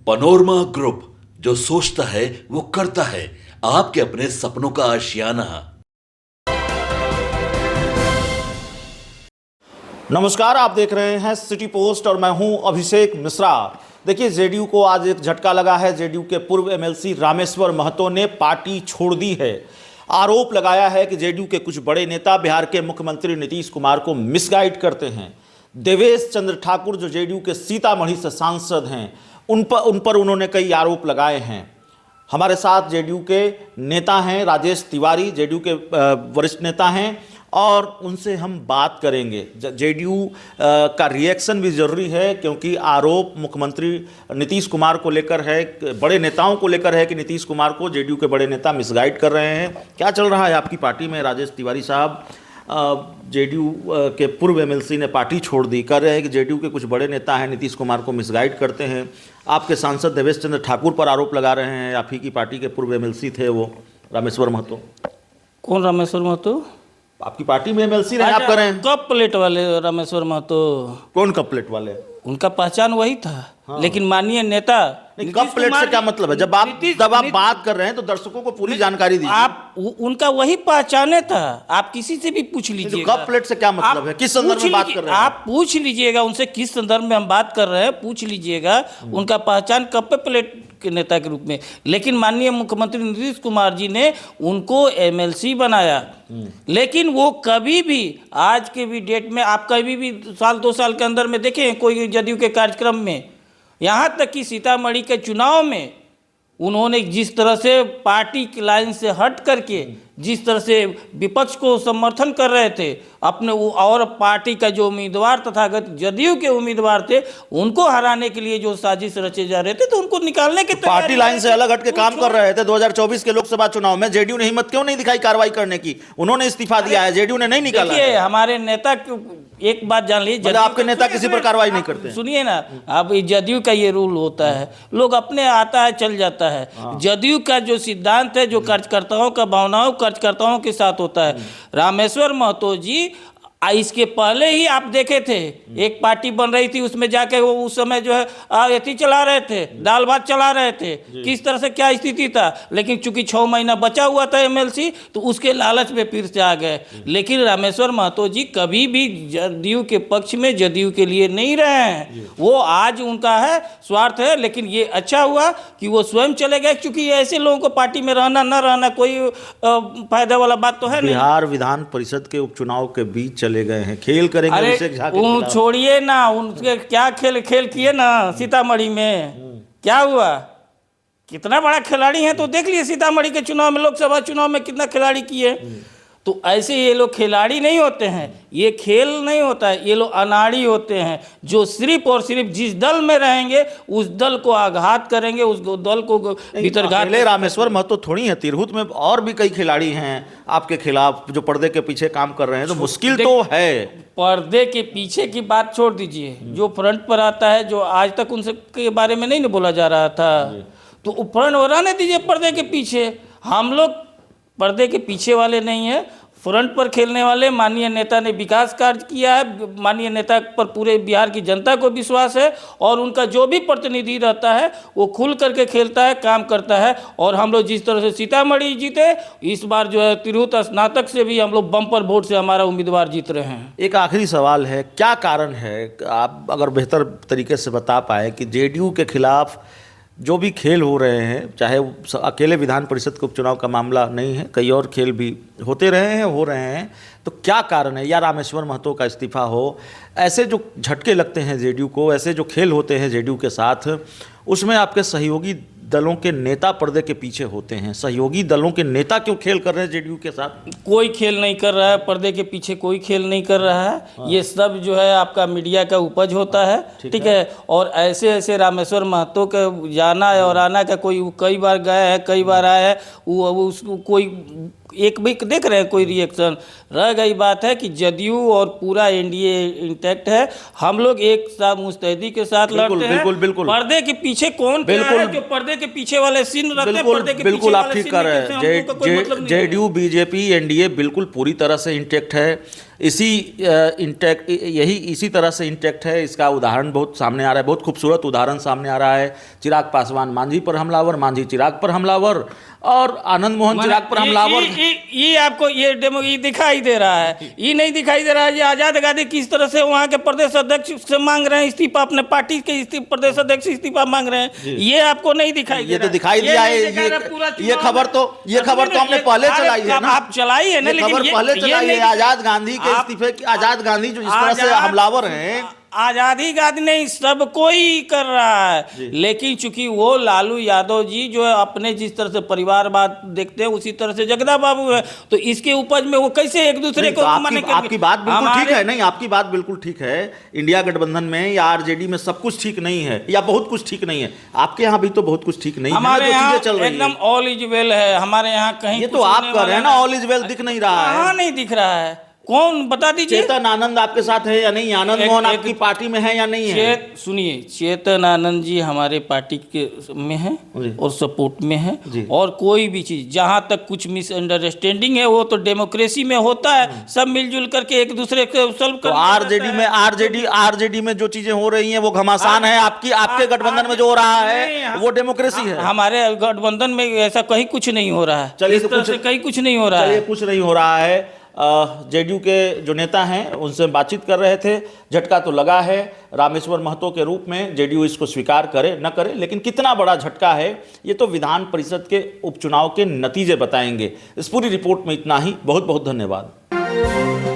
Panorama group, जो सोचता है वो करता है। आपके अपने सपनों का आशियाना। नमस्कार, आप देख रहे हैं सिटी पोस्ट और मैं हूं अभिषेक मिश्रा। देखिए, जेडीयू को आज एक झटका लगा है। जेडीयू के पूर्व एमएलसी रामेश्वर महतो ने पार्टी छोड़ दी है। आरोप लगाया है कि जेडीयू के कुछ बड़े नेता बिहार के मुख्यमंत्री नीतीश कुमार को मिसगाइड करते हैं। देवेश चंद्र ठाकुर, जो जेडीयू के सीतामढ़ी से सांसद हैं, उन पर उन्होंने कई आरोप लगाए हैं। हमारे साथ जेडीयू के नेता हैं राजेश तिवारी, जेडीयू के वरिष्ठ नेता हैं, और उनसे हम बात करेंगे। जेडीयू का रिएक्शन भी जरूरी है, क्योंकि आरोप मुख्यमंत्री नीतीश कुमार को लेकर है, बड़े नेताओं को लेकर है कि नीतीश कुमार को जेडीयू के बड़े नेता मिसगाइड कर रहे हैं। क्या चल रहा है आपकी पार्टी में राजेश तिवारी साहब? जेडीयू के पूर्व एमएलसी ने पार्टी छोड़ दी, कर रहे हैं कि जेडीयू के कुछ बड़े नेता हैं नीतीश कुमार को मिसगाइड करते हैं। आपके सांसद देवेश चंद्र ठाकुर पर आरोप लगा रहे हैं। आप ही की पार्टी के पूर्व एमएलसी थे वो रामेश्वर महतो। कौन रामेश्वर महतो? आपकी पार्टी में एमएलसी रहे, आप कर रहे हैं। कप प्लेट वाले रामेश्वर महतो? कौन कप प्लेट वाले? उनका पहचान वही था। हाँ। लेकिन माननीय नेता कप प्लेट से क्या मतलब है? जब आप बात कर रहे हैं तो दर्शकों को पूरी जानकारी दीजिए। आप उनका वही पहचाने था। आप किसी से भी पूछ लीजिएगा। कप प्लेट से क्या मतलब है? किस संदर्भ में बात कर रहे हैं? आप पूछ लीजिएगा उनसे, किस संदर्भ में हम बात कर रहे हैं, पूछ लीजिएगा। उनका पहचान कप प्लेट के नेता के रूप में। लेकिन माननीय मुख्यमंत्री नीतीश कुमार जी ने उनको एमएलसी बनाया। लेकिन वो कभी भी, आज के भी डेट में आप कभी भी साल 2 साल के अंदर में देखें कोई जदयू के कार्यक्रम में, यहाँ तक कि सीतामढ़ी के चुनाव में उन्होंने जिस तरह से पार्टी की लाइन से हट करके जिस तरह से विपक्ष को समर्थन कर रहे थे, अपने और पार्टी का जो उम्मीदवार तथागत जदयू के उम्मीदवार थे उनको हराने के लिए जो साजिश रचे जा रहे थे, तो उनको निकालने के पार्टी लाइन से अलग हट के काम कर रहे थे। 2024 के लोकसभा चुनाव में जेडीयू ने हिम्मत क्यों नहीं दिखाई कार्रवाई करने की? उन्होंने इस्तीफा दिया है, जेडीयू ने नहीं निकाला। देखिए, हमारे नेता, एक बात जान लीजिए, आपके नेता किसी पर कार्रवाई नहीं करते। सुनिए ना, अब जदयू का ये रूल होता है, लोग अपने आता है चल जाता है। जदयू का जो सिद्धांत है, जो कार्यकर्ताओं का भावनाओं कार्यकर्ताओं के साथ होता है। रामेश्वर महतो जी, इसके पहले ही आप देखे थे, एक पार्टी बन रही थी, उसमें जाके वो उस समय जो है एथी चला रहे थे, दाल भात चला रहे थे, किस तरह से क्या स्थिति था। लेकिन चूंकि 6 महीना बचा हुआ था एमएलसी, तो उसके लालच में फिर से आ गए। लेकिन रामेश्वर महतो जी कभी भी जदयू के पक्ष में, जदयू के लिए नहीं रहे हैं। वो आज उनका है स्वार्थ है, लेकिन ये अच्छा हुआ कि वो स्वयं चले गए, क्योंकि ऐसे लोगों को पार्टी में रहना न रहना कोई फायदा वाला बात तो है नहीं। बिहार विधान परिषद के उपचुनाव के बीच चले गए हैं, खेल करेंगे। अरे छोड़िए ना, उनके क्या खेल किए ना सीतामढ़ी में, क्या हुआ? कितना बड़ा खिलाड़ी है, तो देख लिए सीतामढ़ी के चुनाव में, लोकसभा चुनाव में कितना खिलाड़ी किए। तो ऐसे ये लोग खिलाड़ी नहीं होते हैं, ये खेल नहीं होता है, ये लोग अनाड़ी होते हैं, जो सिर्फ और सिर्फ जिस दल में रहेंगे उस दल को आघात करेंगे, उस दल को भीतरघात। रामेश्वर महतो थोड़ी है, तिरहुत में और भी कई खिलाड़ी हैं आपके खिलाफ जो पर्दे के पीछे काम कर रहे हैं, तो मुश्किल तो है। पर्दे के पीछे की बात छोड़ दीजिए, जो फ्रंट पर आता है, जो आज तक उनसे के बारे में नहीं बोला जा रहा था, तो फ्रंट हो रहने दीजिए। पर्दे के पीछे हम लोग पर्दे के पीछे वाले नहीं है, फ्रंट पर खेलने वाले। माननीय नेता ने विकास कार्य किया है, माननीय नेता पर पूरे बिहार की जनता को विश्वास है, और उनका जो भी प्रतिनिधि रहता है वो खुल करके खेलता है, काम करता है। और हम लोग जिस तरह से सीतामढ़ी जीते, इस बार जो है तिरहुत स्नातक से भी हम लोग बम्पर वोट से हमारा उम्मीदवार जीत रहे हैं। एक आखिरी सवाल है, क्या कारण है, आप अगर बेहतर तरीके से बता पाए, कि जेडीयू के खिलाफ जो भी खेल हो रहे हैं, चाहे अकेले विधान परिषद के उपचुनाव का मामला नहीं है, कई और खेल भी होते रहे हैं, हो रहे हैं, तो क्या कारण है? या रामेश्वर महतो का इस्तीफा हो, ऐसे जो झटके लगते हैं जेडीयू को, ऐसे जो खेल होते हैं जेडीयू के साथ, उसमें आपके सहयोगी दलों के नेता पर्दे के पीछे होते हैं। सहयोगी दलों के नेता क्यों खेल कर रहे हैं जेडीयू के साथ? कोई खेल नहीं कर रहा है, पर्दे के पीछे कोई खेल नहीं कर रहा है। ये सब जो है आपका मीडिया का उपज होता है, ठीक है। और ऐसे ऐसे रामेश्वर महतो का जाना और आना का, कोई कई बार गए हैं, कई बार आए हैं, वो उसको कोई एक भी देख रहे हैं कोई रिएक्शन। रह गई बात है कि जदयू और पूरा एनडीए इंटैक्ट है, हम लोग एक साथ मुस्तैदी के साथ लड़ते हैं। बिल्कुल। पर्दे के पीछे कौन क्या है जो पर्दे के पीछे वाले सीन रखते हैं? पर्दे के बिल्कुल पीछे आप ठीक कर रहे हैं। जेडीयू बीजेपी एनडीए बिल्कुल पूरी तरह से इंटैक्ट है। इसी इंटैक्ट यही इसी तरह से इंटैक्ट है। इसका उदाहरण बहुत सामने आ रहा है, बहुत खूबसूरत उदाहरण सामने आ रहा है। चिराग पासवान मांझी पर हमलावर, मांझी चिराग पर हमलावर, और आनंद मोहन चिराग पर हमलावर। ये आपको ये डेमो ये दिखाई दे रहा है, ये नहीं दिखाई दे रहा है। ये आजाद गांधी किस तरह से वहाँ के प्रदेश अध्यक्ष से मांग रहे हैं इस्तीफा, अपने पार्टी के प्रदेश अध्यक्ष इस्तीफा मांग रहे हैं, ये आपको नहीं दिखाई दे ये रहा। तो दिखाई दिया है। ये खबर तो हमने पहले चलाई है ना, आप चलाई है ना, लेकिन खबर पहले चलाई है। आजाद गांधी के इस्तीफे की, आजाद गांधी जो इस तरह से हमलावर हैं, आजादी गांधी नहीं, सब कोई कर रहा है। लेकिन चूंकि वो लालू यादव जी जो है अपने जिस तरह से परिवारवाद देखते हैं उसी तरह से जगदा बाबू है, तो इसके उपज में वो कैसे एक दूसरे को आपकी बात बिल्कुल ठीक है। नहीं, आपकी बात बिल्कुल ठीक है। इंडिया गठबंधन में या आरजेडी में सब कुछ ठीक नहीं है, या बहुत कुछ ठीक नहीं है। आपके यहाँ भी तो बहुत कुछ ठीक नहीं है। हमारे यहाँ चल रही एकदम ऑल इज वेल है। हमारे यहाँ कहीं ये तो आप कर रहे हैं ना, ऑल इज वेल दिख नहीं रहा है। हाँ, नहीं दिख रहा है। कौन बता दीजिए। चेतन आनंद आपके साथ है या नहीं? आनंद मोहन आपकी पार्टी में है या नहीं है? सुनिए, चेतन आनंद जी हमारे पार्टी के में है और सपोर्ट में है। और कोई भी चीज जहां तक कुछ मिसअंडरस्टैंडिंग है वो तो डेमोक्रेसी में होता है, सब मिलजुल करके एक दूसरे को सॉल्व कर। आरजेडी में जो चीजें हो रही हैं वो घमासान है। आपके गठबंधन में जो हो रहा है वो डेमोक्रेसी है। हमारे गठबंधन में ऐसा कहीं कुछ नहीं हो रहा है। चलिए, इस तरह से कहीं कुछ नहीं हो रहा है। कुछ नहीं हो रहा है। जेडीयू के जो नेता हैं उनसे बातचीत कर रहे थे। झटका तो लगा है रामेश्वर महतो के रूप में, जेडीयू इसको स्वीकार करे न करे, लेकिन कितना बड़ा झटका है ये तो विधान परिषद के उपचुनाव के नतीजे बताएंगे। इस पूरी रिपोर्ट में इतना ही। बहुत बहुत धन्यवाद।